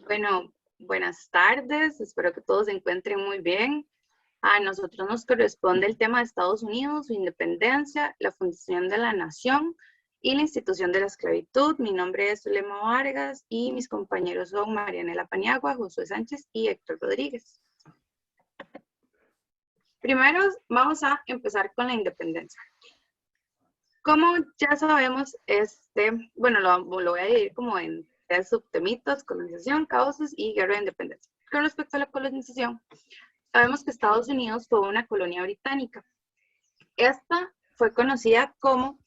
Bueno, buenas tardes, espero que todos se encuentren muy bien. A nosotros nos corresponde el tema de Estados Unidos, su independencia, la fundación de la nación y la institución de la esclavitud. Mi nombre es Zulema Vargas y mis compañeros son Marianela Paniagua, Josué Sánchez y Héctor Rodríguez. Primero vamos a empezar con la independencia. Como ya sabemos, bueno, lo voy a dividir como en tres subtemitas: colonización, causas y guerra de independencia. Con respecto a la colonización, sabemos que Estados Unidos fue una colonia británica. Esta fue conocida como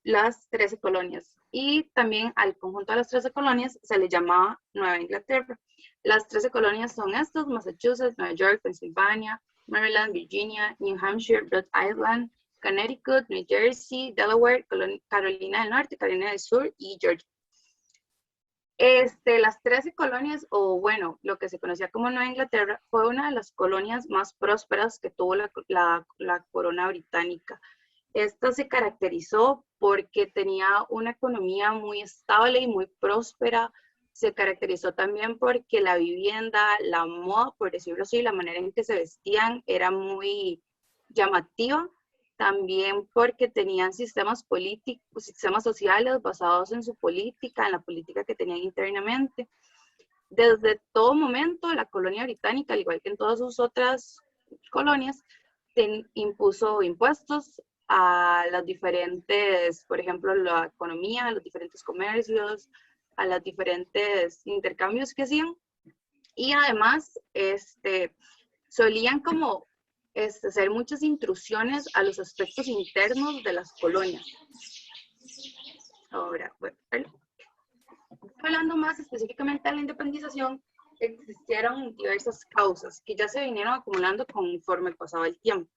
las 13 colonias y también al conjunto de las 13 colonias se le llamaba Nueva Inglaterra. Las 13 colonias son estas: Massachusetts, Nueva York, Pensilvania, Maryland, Virginia, New Hampshire, Rhode Island, Connecticut, New Jersey, Delaware, Carolina del Norte, Carolina del Sur y Georgia. Las 13 colonias, o bueno, lo que se conocía como Nueva Inglaterra, fue una de las colonias más prósperas que tuvo la corona británica. Esta se caracterizó porque tenía una economía muy estable y muy próspera. Se caracterizó también porque la vivienda, la moda, por decirlo así, la manera en que se vestían era muy llamativa. También porque tenían sistemas políticos, sistemas sociales basados en su política, en la política que tenían internamente. Desde todo momento, la colonia británica, al igual que en todas sus otras colonias, impuso impuestos a las diferentes, por ejemplo, la economía, a los diferentes comercios, a los diferentes intercambios que hacían. Y además, solían como hacer muchas intrusiones a los aspectos internos de las colonias. Ahora, bueno, hablando más específicamente de la independización, existieron diversas causas que ya se vinieron acumulando conforme pasaba el tiempo.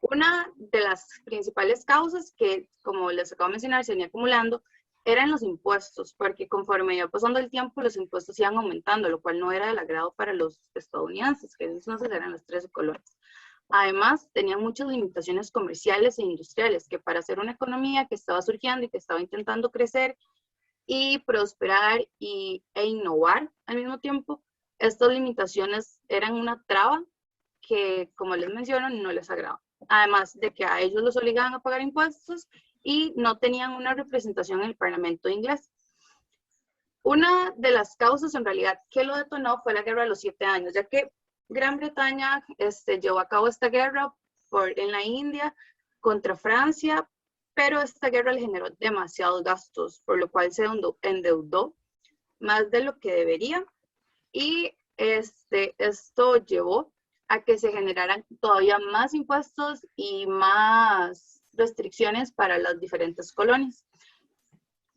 Una de las principales causas que, como les acabo de mencionar, se venía acumulando eran los impuestos, porque conforme iba pasando el tiempo, los impuestos iban aumentando, lo cual no era del agrado para los estadounidenses, que entonces eran las 13 colonias. Además, tenían muchas limitaciones comerciales e industriales, que para hacer una economía que estaba surgiendo y que estaba intentando crecer y prosperar e innovar al mismo tiempo, estas limitaciones eran una traba que, como les menciono, no les agrada. Además de que a ellos los obligaban a pagar impuestos y no tenían una representación en el Parlamento inglés. Una de las causas, en realidad, que lo detonó fue la Guerra de los 7 años, ya que Gran Bretaña llevó a cabo esta guerra en la India contra Francia, pero esta guerra le generó demasiados gastos, por lo cual se endeudó más de lo que debería, y esto llevó a que se generaran todavía más impuestos y más restricciones para las diferentes colonias.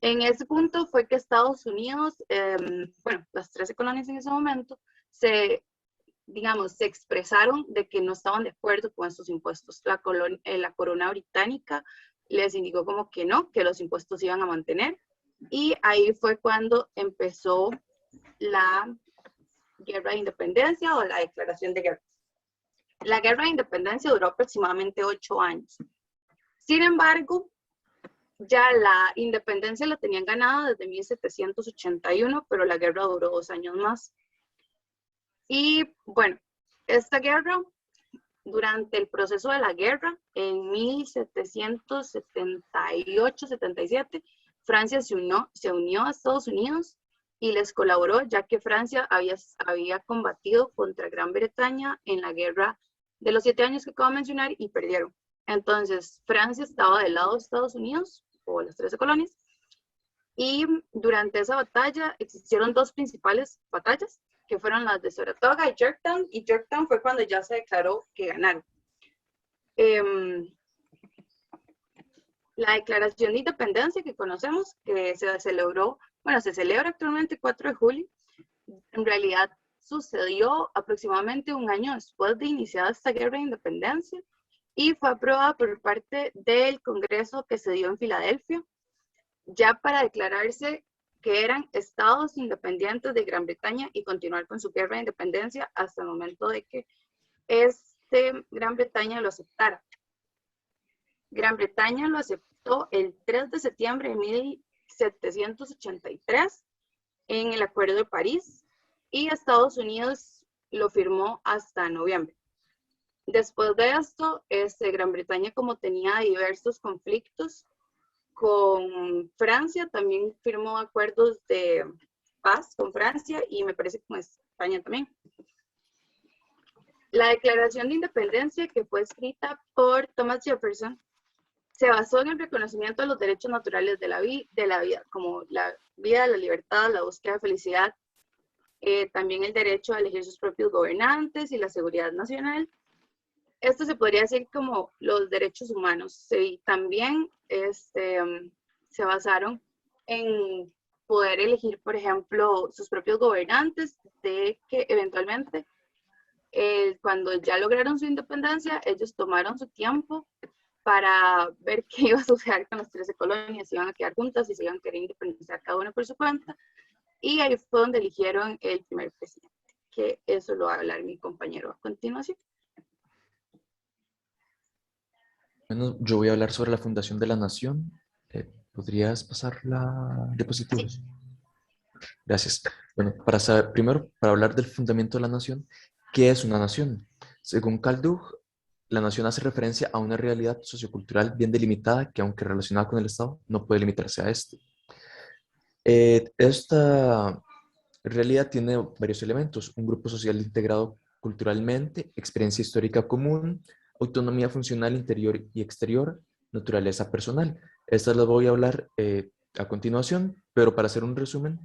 En ese punto fue que Estados Unidos, bueno, las 13 colonias en ese momento, se expresaron de que no estaban de acuerdo con estos impuestos. La corona británica les indicó como que no, que los impuestos iban a mantener, y ahí fue cuando empezó la guerra de independencia o la declaración de guerra. La guerra de independencia duró aproximadamente 8 años. Sin embargo, ya la independencia la tenían ganada desde 1781, pero la guerra duró 2 años más. Y bueno, esta guerra, durante el proceso de la guerra, en 1778-77, Francia se unió a Estados Unidos y les colaboró, ya que Francia había combatido contra Gran Bretaña en la guerra de los 7 años que acabo de mencionar y perdieron. Entonces, Francia estaba del lado de Estados Unidos, o las 13 colonias, y durante esa batalla existieron 2 principales batallas, que fueron las de Saratoga y Yorktown fue cuando ya se declaró que ganaron. La declaración de independencia que conocemos, que se celebra actualmente el 4 de julio, en realidad sucedió aproximadamente un año después de iniciada esta guerra de independencia y fue aprobada por parte del Congreso que se dio en Filadelfia, ya para declararse que eran estados independientes de Gran Bretaña y continuar con su guerra de independencia hasta el momento de que Gran Bretaña lo aceptara. Gran Bretaña lo aceptó el 3 de septiembre de 1783 en el Acuerdo de París, y Estados Unidos lo firmó hasta noviembre. Después de esto, Gran Bretaña, como tenía diversos conflictos con Francia, también firmó acuerdos de paz con Francia y me parece que con España también. La Declaración de Independencia, que fue escrita por Thomas Jefferson, se basó en el reconocimiento de los derechos naturales de la vida, como la vida, la libertad, la búsqueda de felicidad, también el derecho a elegir sus propios gobernantes y la seguridad nacional. Esto se podría decir como los derechos humanos. Y también se basaron en poder elegir, por ejemplo, sus propios gobernantes, de que eventualmente, cuando ya lograron su independencia, ellos tomaron su tiempo para ver qué iba a suceder con las 13 colonias, si iban a quedar juntas, si se iban a querer independizar cada una por su cuenta. Y ahí fue donde eligieron el primer presidente, que eso lo va a hablar mi compañero a continuación. Bueno, yo voy a hablar sobre la fundación de la nación. ¿Podrías pasar la diapositiva? Sí. Gracias. Bueno, primero, para hablar del fundamento de la nación, ¿qué es una nación? Según Kaldug, la nación hace referencia a una realidad sociocultural bien delimitada que, aunque relacionada con el Estado, no puede limitarse a este. Esta realidad tiene varios elementos: un grupo social integrado culturalmente, experiencia histórica común, autonomía funcional interior y exterior, naturaleza personal. Estas las voy a hablar a continuación, pero para hacer un resumen,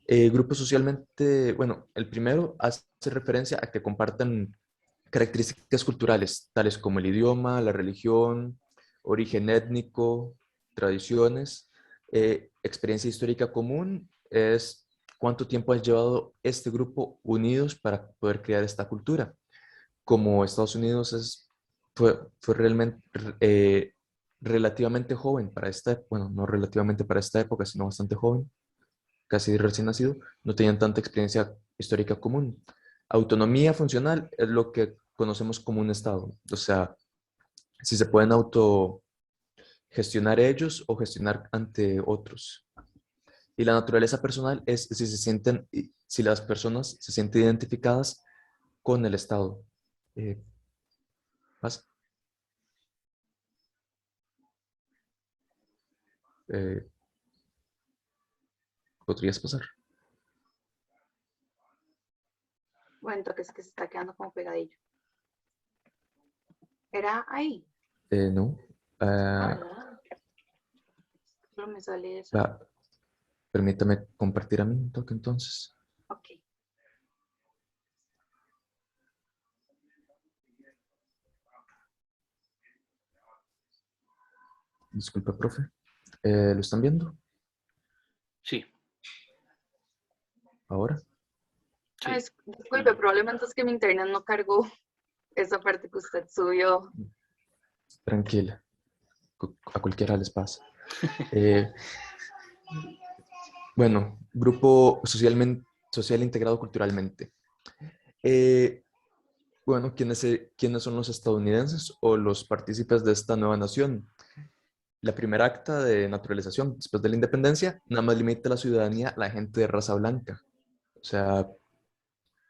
grupos socialmente, bueno, el primero hace referencia a que compartan características culturales, tales como el idioma, la religión, origen étnico, tradiciones. Experiencia histórica común es cuánto tiempo ha llevado este grupo unidos para poder crear esta cultura. Como Estados Unidos fue realmente relativamente joven para esta, bueno, no relativamente para esta época, sino bastante joven, casi recién nacido, no tenían tanta experiencia histórica común. Autonomía funcional es lo que conocemos como un Estado, o sea, si se pueden autogestionar ellos o gestionar ante otros. Y la naturaleza personal es si las personas se sienten identificadas con el Estado. Eh, ¿Vas? Eh, ¿Podrías pasar? Bueno, que es que se está quedando como pegadillo. ¿Era ahí? No. Ah, Ah, solo me sale eso. va, permítame compartir a mí un toque entonces. Ok. Disculpa, profe. ¿Lo están viendo Sí, ahora? Ah, sí. disculpe, probablemente es que mi internet no cargó esa parte que usted subió. Tranquila. A cualquiera les pasa. Eh, bueno, grupo social integrado culturalmente. Eh, bueno, ¿quiénes son los estadounidenses o los partícipes de esta nueva nación? La primera acta de naturalización después de la independencia nada más limita la ciudadanía a la gente de raza blanca, o sea,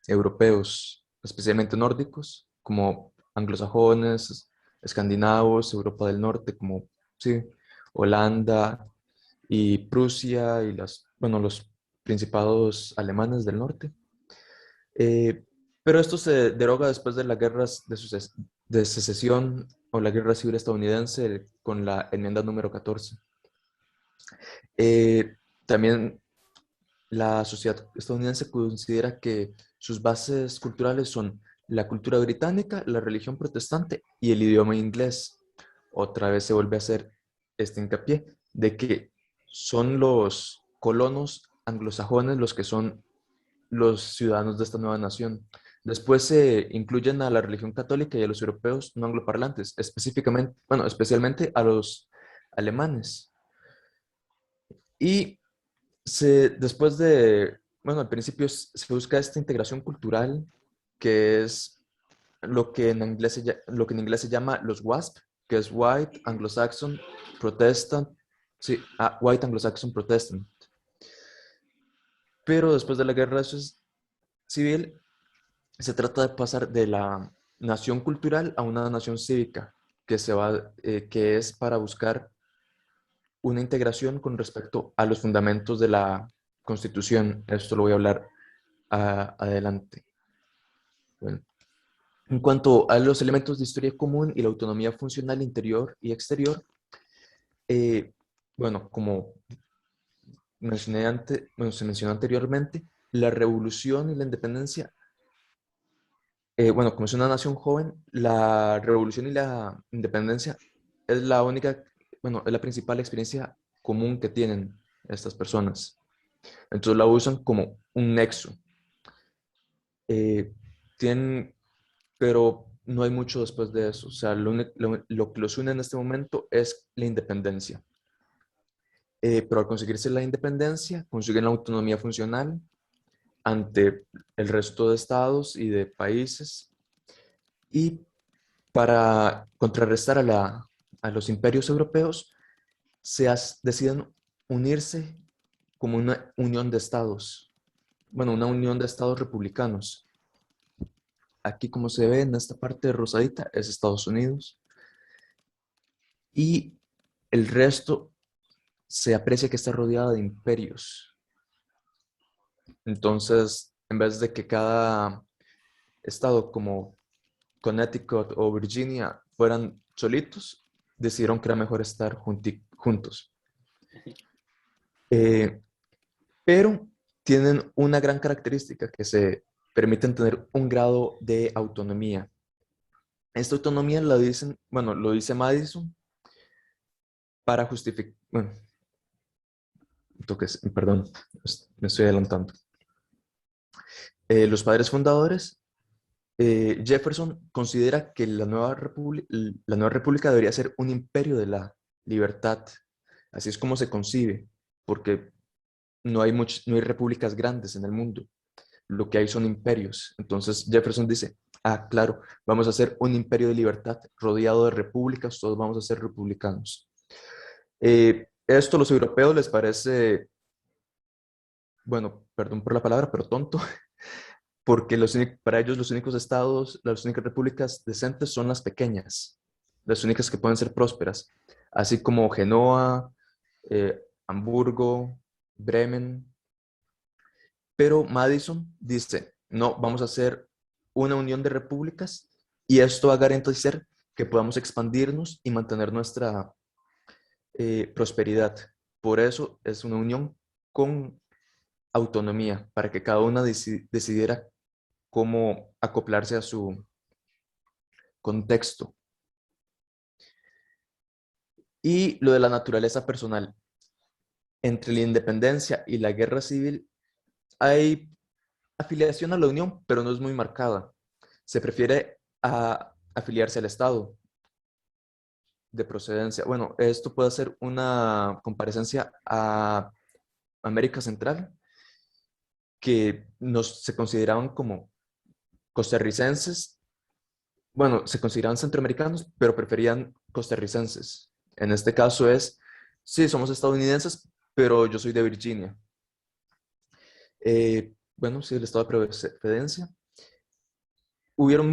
europeos, especialmente nórdicos, como anglosajones, escandinavos, Europa del Norte, como sí, Holanda y Prusia y los principados alemanes del norte. Eh, pero esto se deroga después de las guerras de secesión o la guerra civil estadounidense con la enmienda número 14. También la sociedad estadounidense considera que sus bases culturales son la cultura británica, la religión protestante y el idioma inglés. Otra vez se vuelve a hacer este hincapié de que son los colonos anglosajones los que son los ciudadanos de esta nueva nación. Después se incluyen a la religión católica y a los europeos no angloparlantes, específicamente, bueno, especialmente a los alemanes. Y después de, bueno, al principio se busca esta integración cultural, que es lo que en inglés se llama los WASP, que es White, Anglo-Saxon, Protestant, sí, White Anglo-Saxon Protestant. Pero después de la guerra eso civil se trata de pasar de la nación cultural a una nación cívica, que es para buscar una integración con respecto a los fundamentos de la Constitución. Esto lo voy a hablar adelante. Bueno, en cuanto a los elementos de historia común y la autonomía funcional interior y exterior, bueno, como se mencionó anteriormente, la revolución y la independencia, bueno, como es una nación joven, la revolución y la independencia es la única, bueno, es la principal experiencia común que tienen estas personas. Entonces la usan como un nexo. Eh, tienen, pero no hay mucho después de eso. O sea, lo que los une en este momento es la independencia. Pero al conseguirse la independencia, consiguen la autonomía funcional ante el resto de estados y de países. Y para contrarrestar a los imperios europeos, deciden unirse como una unión de estados. Bueno, una unión de estados republicanos. Aquí, como se ve en esta parte rosadita, es Estados Unidos. Y el resto se aprecia que está rodeada de imperios. Entonces, en vez de que cada estado como Connecticut o Virginia fueran solitos, decidieron que era mejor estar juntos. Pero tienen una gran característica que se permiten tener un grado de autonomía. Esta autonomía lo dice Madison para justificar, bueno, perdón, me estoy adelantando. Los padres fundadores, Jefferson considera que la nueva república debería ser un imperio de la libertad. Así es como se concibe, porque no hay repúblicas grandes en el mundo. Lo que hay son imperios. Entonces Jefferson dice, claro, vamos a hacer un imperio de libertad rodeado de repúblicas, todos vamos a ser republicanos. Esto a los europeos les parece, bueno, perdón por la palabra, pero tonto, porque para ellos los únicos estados, las únicas repúblicas decentes son las pequeñas, las únicas que pueden ser prósperas, así como Genoa, Hamburgo, Bremen. Pero Madison dice, no, vamos a hacer una unión de repúblicas y esto va a garantizar que podamos expandirnos y mantener nuestra prosperidad. Por eso es una unión con autonomía, para que cada una decidiera cómo acoplarse a su contexto. Y lo de la naturaleza personal. Entre la independencia y la guerra civil hay afiliación a la Unión, pero no es muy marcada. Se prefiere afiliarse al Estado de procedencia. Bueno, esto puede ser una comparecencia a América Central, que se consideraban como costarricenses. Bueno, se consideraban centroamericanos, pero preferían costarricenses. En este caso sí, somos estadounidenses, pero yo soy de Virginia. Bueno, sí, el estado de procedencia. Hubieron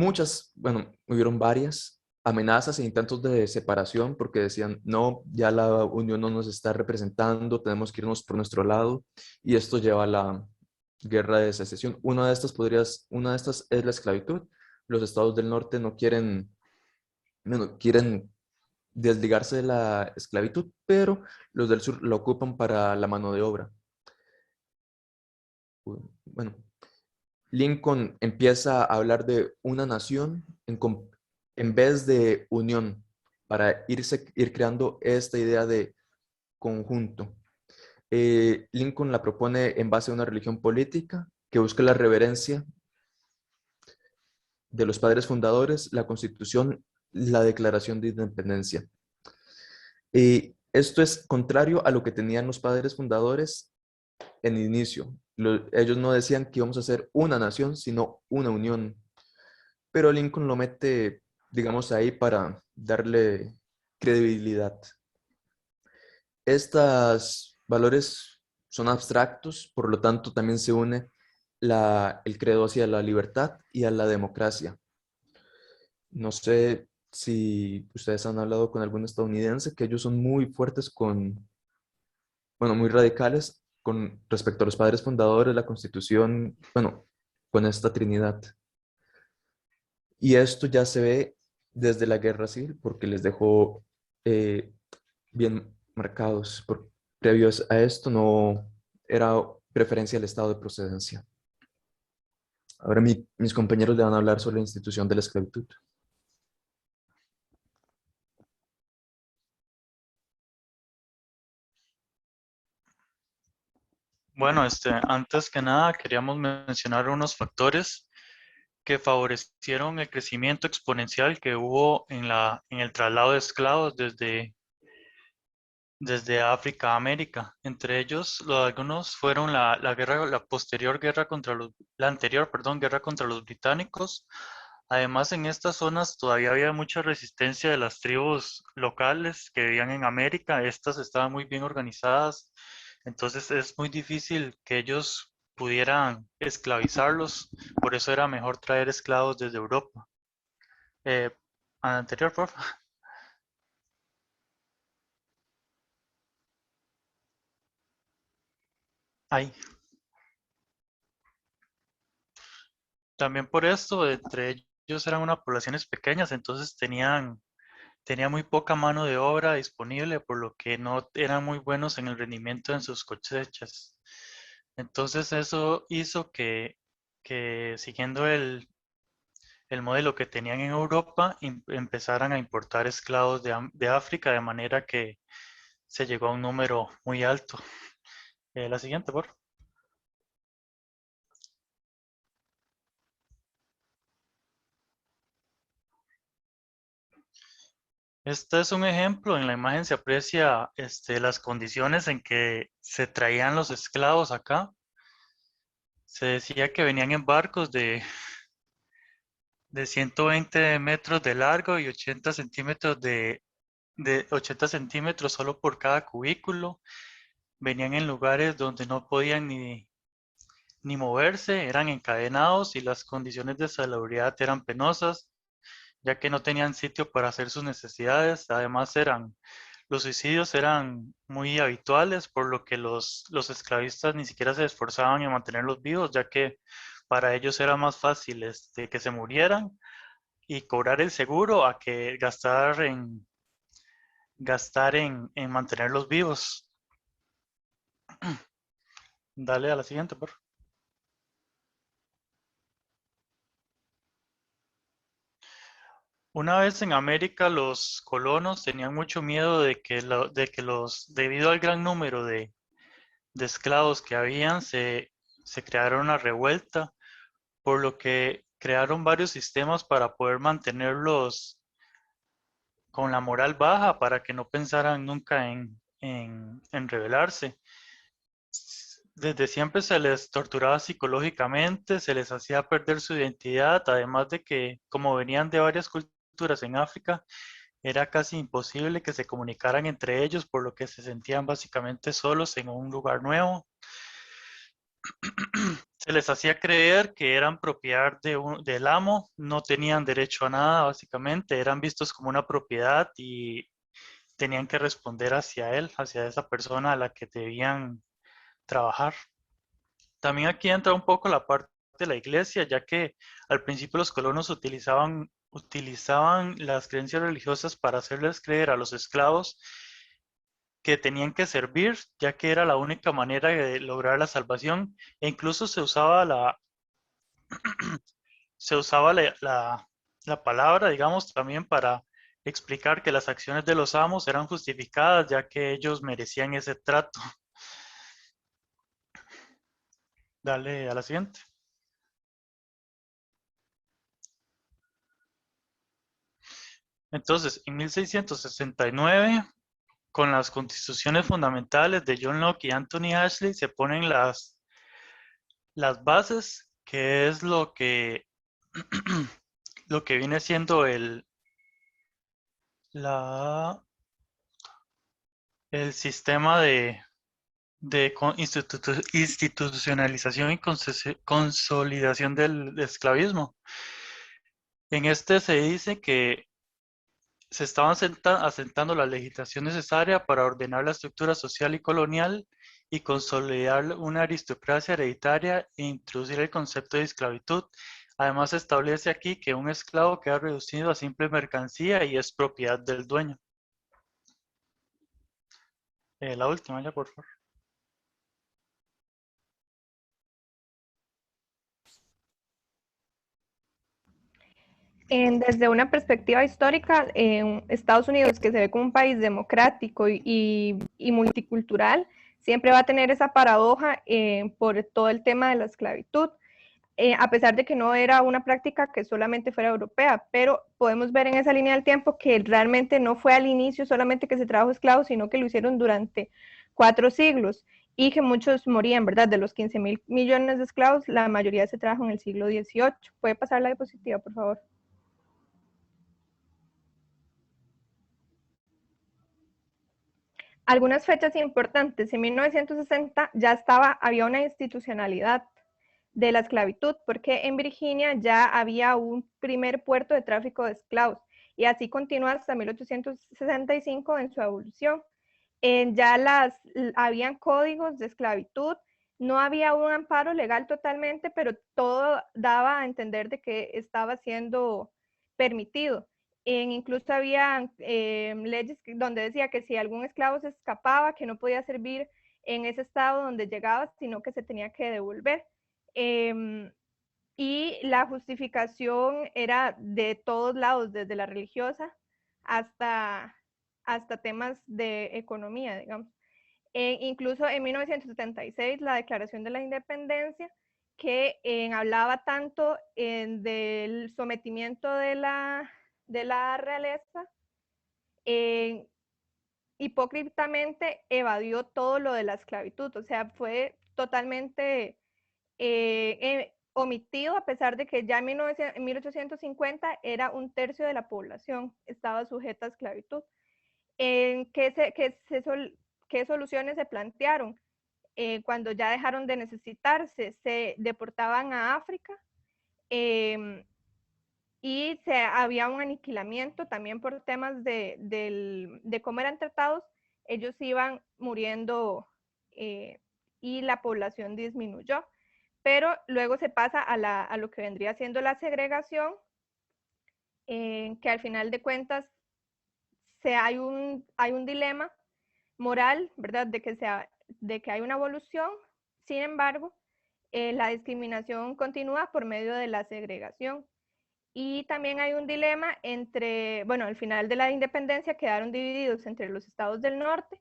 varias amenazas e intentos de separación porque decían, no, ya la Unión no nos está representando, tenemos que irnos por nuestro lado, y esto lleva a la guerra de secesión. Una de estas es la esclavitud. Los estados del norte no quieren, quieren desligarse de la esclavitud, pero los del sur la ocupan para la mano de obra. Bueno, Lincoln empieza a hablar de una nación en vez de unión, para ir creando esta idea de conjunto. Lincoln la propone en base a una religión política que busca la reverencia de los padres fundadores, la Constitución, la Declaración de Independencia. Esto es contrario a lo que tenían los padres fundadores en inicio. Ellos no decían que íbamos a ser una nación, sino una unión. Pero Lincoln lo mete, digamos, ahí para darle credibilidad. Estos valores son abstractos, por lo tanto también se une el credo hacia la libertad y a la democracia. No sé si ustedes han hablado con algún estadounidense, que ellos son muy fuertes bueno, muy radicales con respecto a los padres fundadores, la Constitución, bueno, con esta Trinidad. Y esto ya se ve desde la Guerra Civil porque les dejó eh, bien marcados. Previos a esto no era preferencia del estado de procedencia. Ahora mis compañeros le van a hablar sobre la institución de la esclavitud. Bueno, antes que nada queríamos mencionar unos factores que favorecieron el crecimiento exponencial que hubo en el traslado de esclavos desde África a América. Entre ellos, algunos fueron la posterior guerra contra la anterior, perdón, guerra contra los británicos. Además, en estas zonas todavía había mucha resistencia de las tribus locales que vivían en América. Estas estaban muy bien organizadas, entonces es muy difícil que ellos pudieran esclavizarlos. Por eso era mejor traer esclavos desde Europa. Eh, Anterior, por favor. Ahí. También por esto, entre ellos eran unas poblaciones pequeñas, entonces tenía muy poca mano de obra disponible, por lo que no eran muy buenos en el rendimiento en sus cosechas. Entonces eso hizo que siguiendo el modelo que tenían en Europa, empezaran a importar esclavos de África, de manera que se llegó a un número muy alto. La siguiente, por favor. Este es un ejemplo, en la imagen se aprecia las condiciones en que se traían los esclavos acá. Se decía que venían en barcos de 120 metros de largo y 80 centímetros de 80 centímetros solo por cada cubículo. Venían en lugares donde no podían ni moverse, eran encadenados y las condiciones de salubridad eran penosas, ya que no tenían sitio para hacer sus necesidades. Además, los suicidios eran muy habituales, por lo que los esclavistas ni siquiera se esforzaban en mantenerlos vivos, ya que para ellos era más fácil que se murieran y cobrar el seguro a que gastar en mantenerlos vivos. Dale a la siguiente, por favor. Una vez en América, los colonos tenían mucho miedo debido al gran número de esclavos que habían, se crearon una revuelta, por lo que crearon varios sistemas para poder mantenerlos con la moral baja, para que no pensaran nunca en rebelarse. Desde siempre se les torturaba psicológicamente, se les hacía perder su identidad, además de que como venían de varias culturas en África, era casi imposible que se comunicaran entre ellos, por lo que se sentían básicamente solos en un lugar nuevo. Se les hacía creer que eran propiedad del amo, no tenían derecho a nada, básicamente, eran vistos como una propiedad y tenían que responder hacia él, hacia esa persona a la que debían trabajar. También aquí entra un poco la parte de la iglesia, ya que al principio los colonos utilizaban las creencias religiosas para hacerles creer a los esclavos que tenían que servir, ya que era la única manera de lograr la salvación, e incluso se usaba la palabra, digamos, también para explicar que las acciones de los amos eran justificadas, ya que ellos merecían ese trato. Dale a la siguiente. Entonces, en 1669, con las constituciones fundamentales de John Locke y Anthony Ashley, se ponen las bases, que es lo que viene siendo la, el sistema de institucionalización y consolidación del esclavismo. En este se dice que se estaban asentando la legislación necesaria para ordenar la estructura social y colonial y consolidar una aristocracia hereditaria e introducir el concepto de esclavitud. Además, se establece aquí que un esclavo queda reducido a simple mercancía y es propiedad del dueño. La última ya, por favor. Desde una perspectiva histórica, Estados Unidos, que se ve como un país democrático y multicultural, siempre va a tener esa paradoja por todo el tema de la esclavitud, a pesar de que no era una práctica que solamente fuera europea, pero podemos ver en esa línea del tiempo que realmente no fue al inicio solamente que se trajo esclavos, sino que lo hicieron durante 4 siglos y que muchos morían, ¿verdad? De los 15.000 millones de esclavos, la mayoría se trajo en el siglo XVIII. ¿Puede pasar la diapositiva, por favor? Algunas fechas importantes. En 1960 ya había una institucionalidad de la esclavitud, porque en Virginia ya había un primer puerto de tráfico de esclavos, y así continúa hasta 1865 en su evolución. Ya habían códigos de esclavitud, no había un amparo legal totalmente, pero todo daba a entender de que estaba siendo permitido. Incluso había leyes donde decía que si algún esclavo se escapaba, que no podía servir en ese estado donde llegaba, sino que se tenía que devolver. Y la justificación era de todos lados, desde la religiosa hasta temas de economía, digamos. Incluso en 1976, la Declaración de la Independencia, que hablaba tanto del sometimiento de la realeza, hipócritamente evadió todo lo de la esclavitud, o sea, fue totalmente omitido, a pesar de que ya en 1850 era 1/3 de la población estaba sujeta a esclavitud. ¿Qué soluciones se plantearon? Cuando ya dejaron de necesitarse, se deportaban a África, y había un aniquilamiento también por temas de cómo eran tratados. Ellos iban muriendo y la población disminuyó. Pero luego se pasa a lo que vendría siendo la segregación, que al final de cuentas hay un dilema moral, ¿verdad? De que hay una evolución. Sin embargo, la discriminación continúa por medio de la segregación. Y también hay un dilema al final de la independencia quedaron divididos entre los estados del norte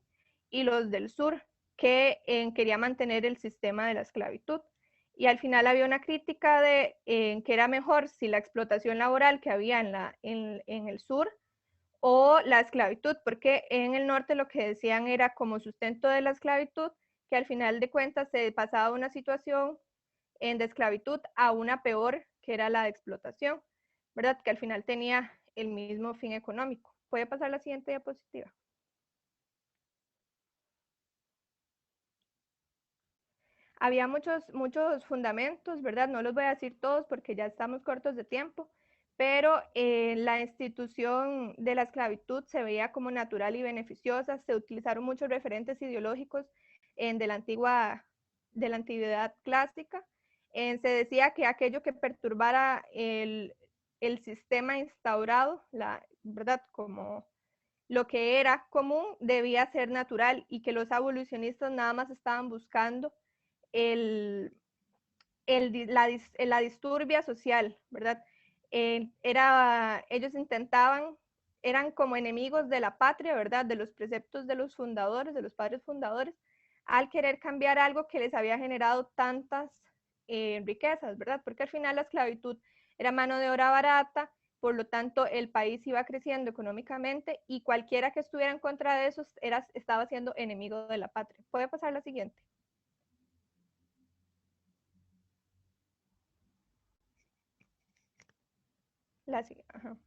y los del sur, que quería mantener el sistema de la esclavitud. Y al final había una crítica de que era mejor si la explotación laboral que había en el sur o la esclavitud, porque en el norte lo que decían era como sustento de la esclavitud, que al final de cuentas se pasaba una situación de esclavitud a una peor, que era la de explotación, ¿verdad? Que al final tenía el mismo fin económico. ¿Puede pasar la siguiente diapositiva? Había muchos fundamentos, ¿verdad? No los voy a decir todos porque ya estamos cortos de tiempo, pero la institución de la esclavitud se veía como natural y beneficiosa. Se utilizaron muchos referentes ideológicos de la antigüedad clásica. Se decía que aquello que perturbara el sistema instaurado, ¿verdad? Como lo que era común debía ser natural, y que los abolicionistas nada más estaban buscando la disturbia social, ¿verdad? Ellos eran como enemigos de la patria, ¿verdad? De los preceptos de los fundadores, de los padres fundadores, al querer cambiar algo que les había generado tantas riquezas, ¿verdad? Porque al final la esclavitud era mano de obra barata, por lo tanto el país iba creciendo económicamente, y cualquiera que estuviera en contra de eso estaba siendo enemigo de la patria. ¿Puede pasar la siguiente? Ajá.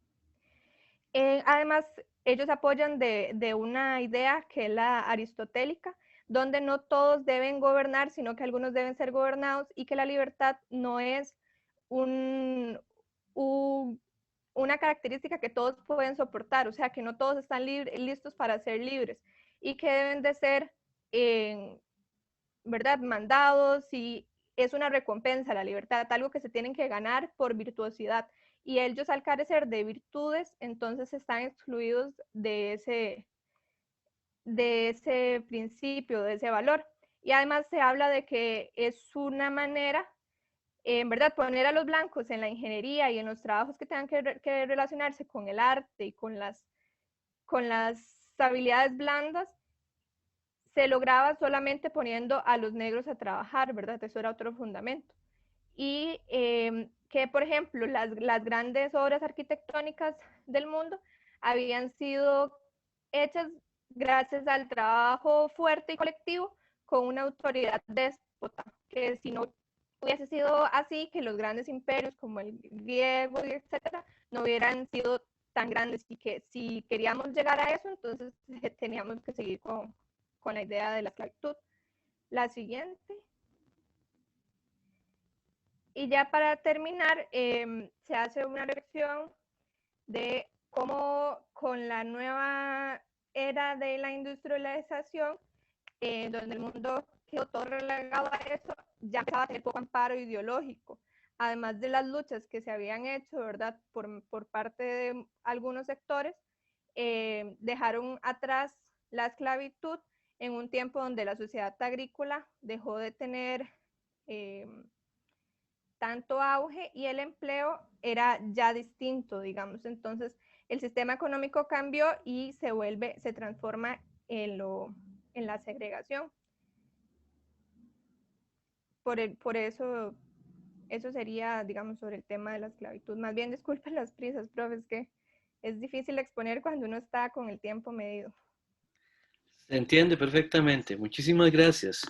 Además, ellos apoyan de una idea que es la aristotélica, donde no todos deben gobernar, sino que algunos deben ser gobernados, y que la libertad no es una característica que todos pueden soportar, o sea, que no todos están listos para ser libres, y que deben de ser, ¿verdad?, mandados, y es una recompensa la libertad, algo que se tienen que ganar por virtuosidad, y ellos, al carecer de virtudes, entonces están excluidos de ese principio, de ese valor. Y además se habla de que es una manera, en verdad, poner a los blancos en la ingeniería y en los trabajos que tengan que relacionarse con el arte y con las habilidades blandas, se lograba solamente poniendo a los negros a trabajar, ¿verdad? Eso era otro fundamento. Y que, por ejemplo, las grandes obras arquitectónicas del mundo habían sido hechas gracias al trabajo fuerte y colectivo con una autoridad déspota, que si no hubiese sido así, que los grandes imperios como el griego, etcétera, no hubieran sido tan grandes, y que si queríamos llegar a eso, entonces teníamos que seguir con la idea de la esclavitud. La siguiente. Y ya para terminar, se hace una reflexión de cómo con la nueva era de la industrialización, donde el mundo quedó todo relegado a eso, ya empezaba a tener poco amparo ideológico, además de las luchas que se habían hecho, ¿verdad?, por parte de algunos sectores, dejaron atrás la esclavitud en un tiempo donde la sociedad agrícola dejó de tener tanto auge, y el empleo era ya distinto, digamos. Entonces, el sistema económico cambió y se transforma en la segregación. Por eso sería, digamos, sobre el tema de la esclavitud. Más bien, disculpen las prisas, profe, es que es difícil exponer cuando uno está con el tiempo medido. Se entiende perfectamente. Muchísimas gracias.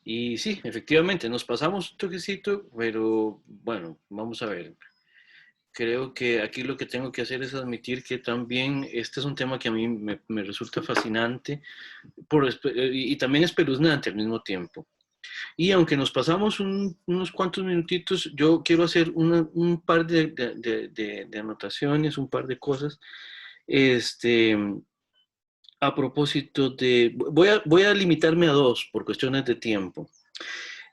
Y sí, efectivamente, nos pasamos un toquecito, pero bueno, vamos a ver. Creo que aquí lo que tengo que hacer es admitir que también este es un tema que a mí me resulta fascinante y también espeluznante al mismo tiempo. Y aunque nos pasamos unos cuantos minutitos, yo quiero hacer un par de anotaciones, un par de cosas. A propósito de... Voy a limitarme a dos por cuestiones de tiempo.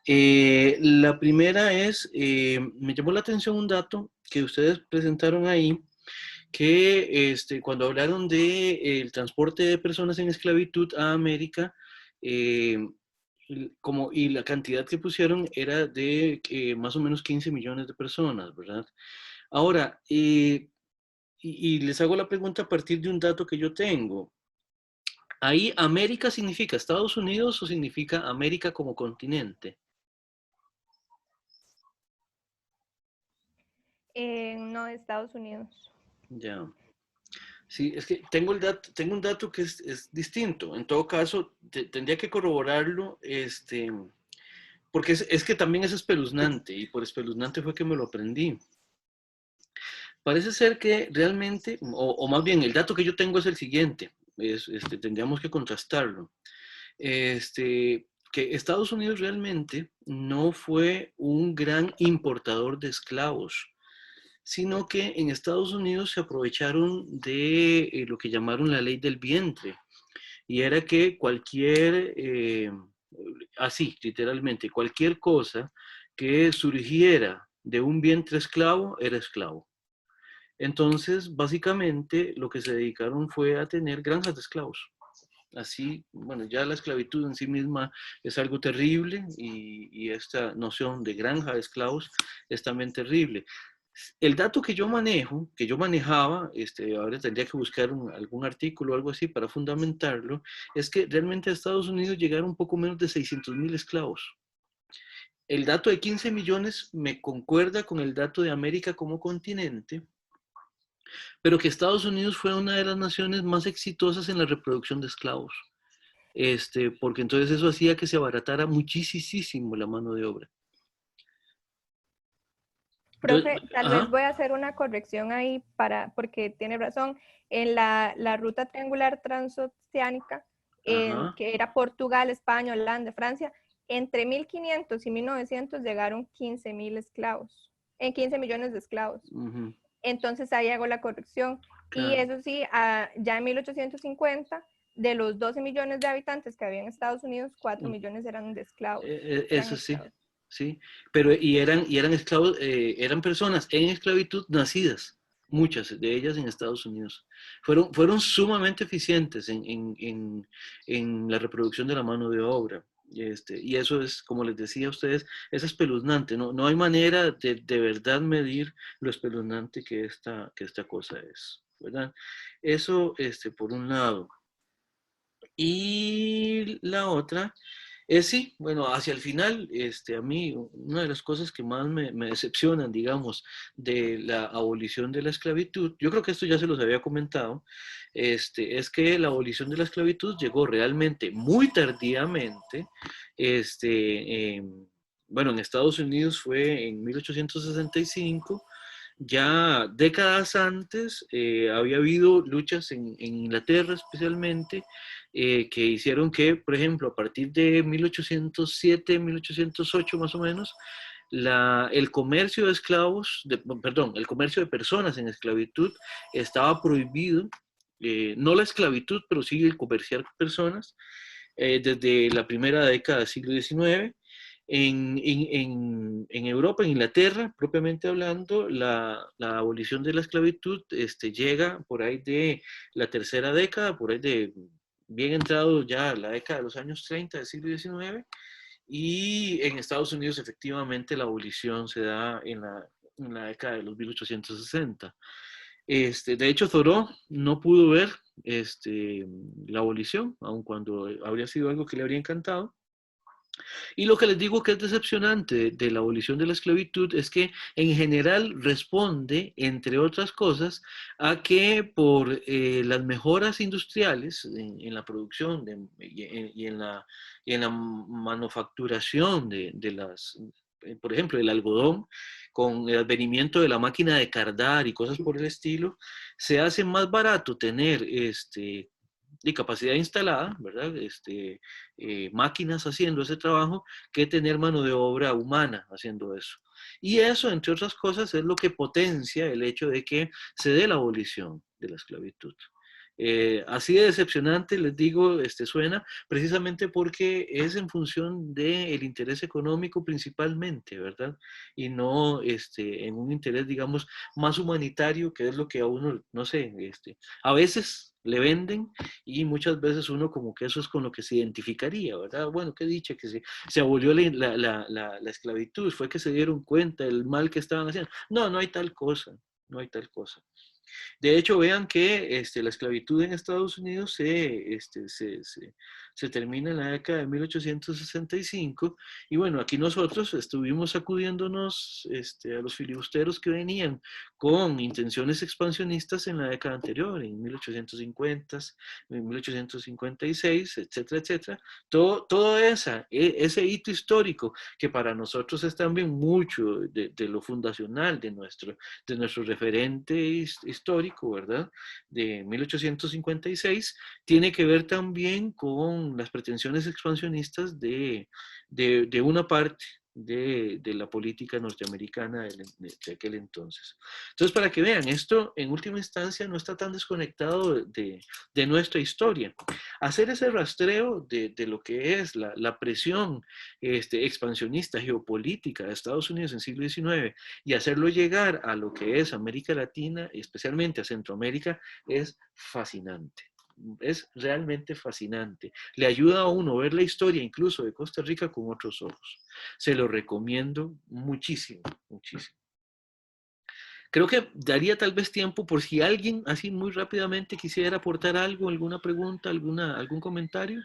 La primera es, me llamó la atención un dato que ustedes presentaron ahí, que cuando hablaron del transporte de personas en esclavitud a América, y la cantidad que pusieron era de más o menos 15 millones de personas, ¿verdad? Ahora, y les hago la pregunta a partir de un dato que yo tengo. ¿Ahí América significa Estados Unidos o significa América como continente? No, Estados Unidos. Ya. Sí, es que tengo un dato que es distinto. En todo caso, tendría que corroborarlo, porque es que también es espeluznante, y por espeluznante fue que me lo aprendí. Parece ser que realmente, o más bien el dato que yo tengo es el siguiente, tendríamos que contrastarlo. Que Estados Unidos realmente no fue un gran importador de esclavos, sino que en Estados Unidos se aprovecharon de lo que llamaron la ley del vientre, y era que así literalmente, cualquier cosa que surgiera de un vientre esclavo era esclavo. Entonces, básicamente, lo que se dedicaron fue a tener granjas de esclavos. Así, bueno, ya la esclavitud en sí misma es algo terrible, y esta noción de granja de esclavos es también terrible. El dato que yo manejo, que yo manejaba, ahora tendría que buscar algún artículo o algo así para fundamentarlo, es que realmente a Estados Unidos llegaron un poco menos de 600,000 esclavos. El dato de 15 millones me concuerda con el dato de América como continente, pero que Estados Unidos fue una de las naciones más exitosas en la reproducción de esclavos, porque entonces eso hacía que se abaratara muchísimo la mano de obra. Profe, tal vez voy a hacer una corrección ahí porque tiene razón. En la ruta triangular transoceánica Ajá. que era Portugal, España, Holanda, Francia, entre 1500 y 1900 llegaron 15.000 esclavos, en 15 millones de esclavos. Ujú, Entonces ahí hago la corrección. Y claro. eso sí, ya en 1850, de los 12 millones de habitantes que había en Estados Unidos, 4 Mm, millones eran de esclavos, eran Eso sí, esclavos. sí. Pero y eran esclavos, eran personas en esclavitud nacidas, muchas de ellas en Estados Unidos. Fueron sumamente eficientes en la reproducción de la mano de obra. Y eso es, como les decía a ustedes, es espeluznante. No hay manera de verdad medir lo espeluznante que esta cosa es, ¿verdad? Eso, por un lado. Y la otra es sí, bueno, hacia el final, a mí una de las cosas que más me decepcionan, digamos, de la abolición de la esclavitud, yo creo que esto ya se los había comentado, es que la abolición de la esclavitud llegó realmente muy tardíamente, bueno, en Estados Unidos fue en 1865. Ya décadas antes había habido luchas en Inglaterra especialmente que hicieron que, por ejemplo, a partir de 1807, 1808 más o menos, el comercio de esclavos, perdón, el comercio de personas en esclavitud estaba prohibido, no la esclavitud, pero sí el comerciar personas, desde la primera década del siglo XIX. En Europa, en Inglaterra, propiamente hablando, la abolición de la esclavitud llega por ahí de la tercera década, por ahí de bien entrado ya la década de los años 30 del siglo XIX, y en Estados Unidos efectivamente la abolición se da en la década de los 1860. De hecho, Thoreau no pudo ver la abolición, aun cuando habría sido algo que le habría encantado. Y lo que les digo que es decepcionante de la abolición de la esclavitud es que en general responde, entre otras cosas, a que por las mejoras industriales en la producción y en la manufacturación de por ejemplo, el algodón, con el advenimiento de la máquina de cardar y cosas por el estilo, se hace más barato tener de capacidad instalada, ¿verdad? Máquinas haciendo ese trabajo que tener mano de obra humana haciendo eso. Y eso, entre otras cosas, es lo que potencia el hecho de que se dé la abolición de la esclavitud. Así de decepcionante, les digo, suena, precisamente porque es en función del interés económico principalmente, ¿verdad? Y no en un interés, digamos, más humanitario, que es lo que a uno, no sé, a veces le venden y muchas veces uno como que eso es con lo que se identificaría, ¿verdad? Bueno, qué dicha que se abolió la esclavitud, fue que se dieron cuenta del mal que estaban haciendo. No hay tal cosa, no hay tal cosa. De hecho, vean que la esclavitud en Estados Unidos se termina en la década de 1865 y bueno, aquí nosotros estuvimos sacudiéndonos a los filibusteros que venían con intenciones expansionistas en la década anterior, en 1850, en 1856, etcétera, etcétera. Todo ese hito histórico que para nosotros es también mucho de lo fundacional de nuestro referente histórico, ¿verdad? De 1856, tiene que ver también con las pretensiones expansionistas de una parte de la política norteamericana de aquel entonces. Entonces, para que vean, esto en última instancia no está tan desconectado de nuestra historia. Hacer ese rastreo de lo que es la presión expansionista geopolítica de Estados Unidos en el siglo XIX y hacerlo llegar a lo que es América Latina, especialmente a Centroamérica, es fascinante. Es realmente fascinante. Le ayuda a uno a ver la historia incluso de Costa Rica con otros ojos. Se lo recomiendo muchísimo, muchísimo. Creo que daría tal vez tiempo por si alguien así muy rápidamente quisiera aportar algo, alguna pregunta, algún comentario.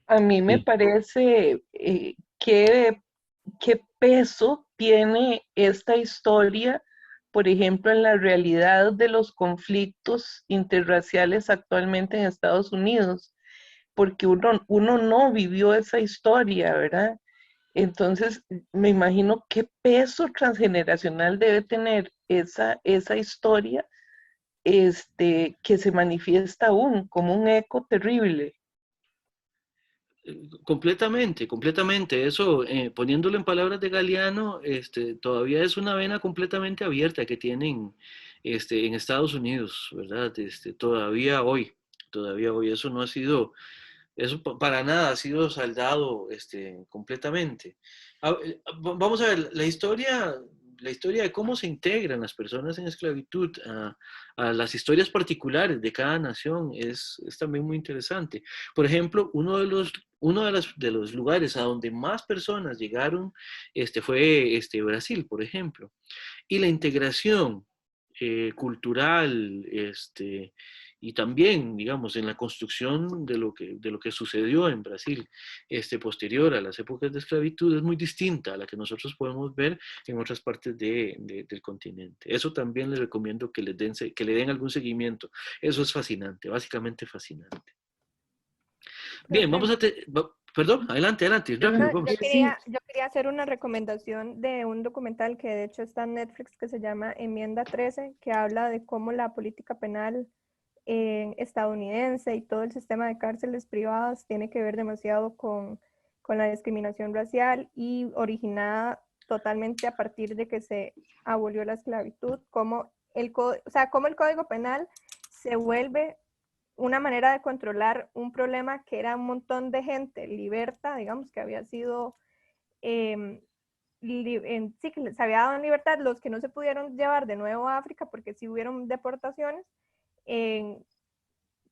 A mí me Sí. parece qué peso tiene esta historia, por ejemplo, en la realidad de los conflictos interraciales actualmente en Estados Unidos, porque uno no vivió esa historia, ¿verdad? Entonces, me imagino qué peso transgeneracional debe tener esa historia que se manifiesta aún como un eco terrible. Completamente, completamente. Eso, poniéndolo en palabras de Galeano, todavía es una vena completamente abierta que tienen en Estados Unidos, ¿verdad? Todavía hoy, eso no ha sido, eso para nada ha sido saldado completamente. Vamos a ver, la historia de cómo se integran las personas en esclavitud a las historias particulares de cada nación es también muy interesante. Por ejemplo, de los lugares a donde más personas llegaron fue Brasil, por ejemplo. Y la integración cultural, y también, digamos, en la construcción de lo que sucedió en Brasil posterior a las épocas de esclavitud es muy distinta a la que nosotros podemos ver en otras partes del continente. Eso también les recomiendo que le den algún seguimiento. Eso es fascinante, básicamente fascinante. Bien, vamos a... Perdón, adelante, rápido, vamos. Yo quería hacer una recomendación de un documental que de hecho está en Netflix que se llama Enmienda 13, que habla de cómo la política penal estadounidense y todo el sistema de cárceles privadas tiene que ver demasiado con la discriminación racial y originada totalmente a partir de que se abolió la esclavitud, como cómo el Código Penal se vuelve una manera de controlar un problema que era un montón de gente liberta, digamos, que había sido, sí, que se había dado en libertad, los que no se pudieron llevar de nuevo a África porque sí hubieron deportaciones,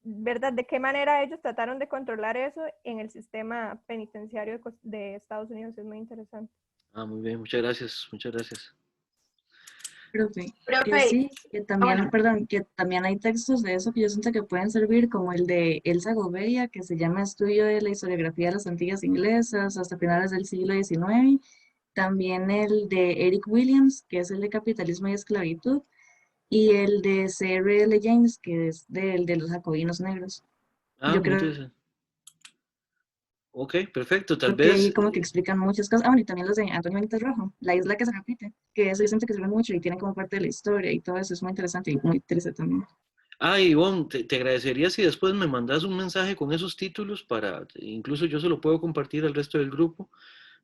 ¿verdad? ¿De qué manera ellos trataron de controlar eso en el sistema penitenciario de Estados Unidos? Es muy interesante. Muy bien, muchas gracias, muchas gracias. Profe, Profe, sí, que también, bueno. perdón, que también hay textos de eso que yo siento que pueden servir, como el de Elsa Gouveia, que se llama Estudio de la historiografía de las Antillas Inglesas hasta finales del siglo XIX. También el de Eric Williams, que es el de Capitalismo y Esclavitud, y el de C.R.L. James, que es de los jacobinos negros. Yo Muy creo interesante. Ok, perfecto, tal que vez. ahí como que explican muchas cosas. Bueno, y también los de Antonio Benítez Rojo, La isla que se repite, que eso yo siento que sirve mucho y tiene como parte de la historia y todo eso es muy interesante y muy triste también. Ivonne, te agradecería si después me mandas un mensaje con esos títulos incluso yo se lo puedo compartir al resto del grupo,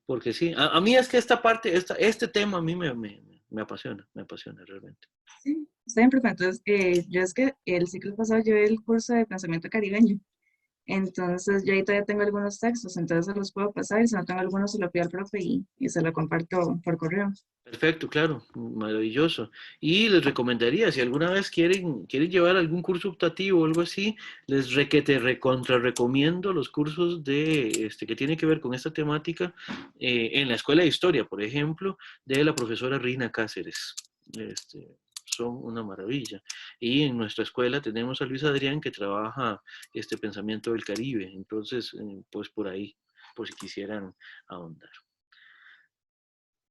porque sí, a mí es que esta parte, este tema a mí me apasiona realmente. Sí, está bien, profe. Entonces, yo es que el ciclo pasado llevé el curso de pensamiento caribeño. Entonces, yo ahí todavía tengo algunos textos, entonces se los puedo pasar y si no tengo algunos se lo pido al profe y se lo comparto por correo. Perfecto, claro, maravilloso. Y les recomendaría, si alguna vez quieren llevar algún curso optativo o algo así, les recontra recomiendo los cursos que tienen que ver con esta temática en la Escuela de Historia, por ejemplo, de la profesora Rina Cáceres. Son una maravilla. Y en nuestra escuela tenemos a Luis Adrián que trabaja pensamiento del Caribe. Entonces, pues por ahí, por si quisieran ahondar.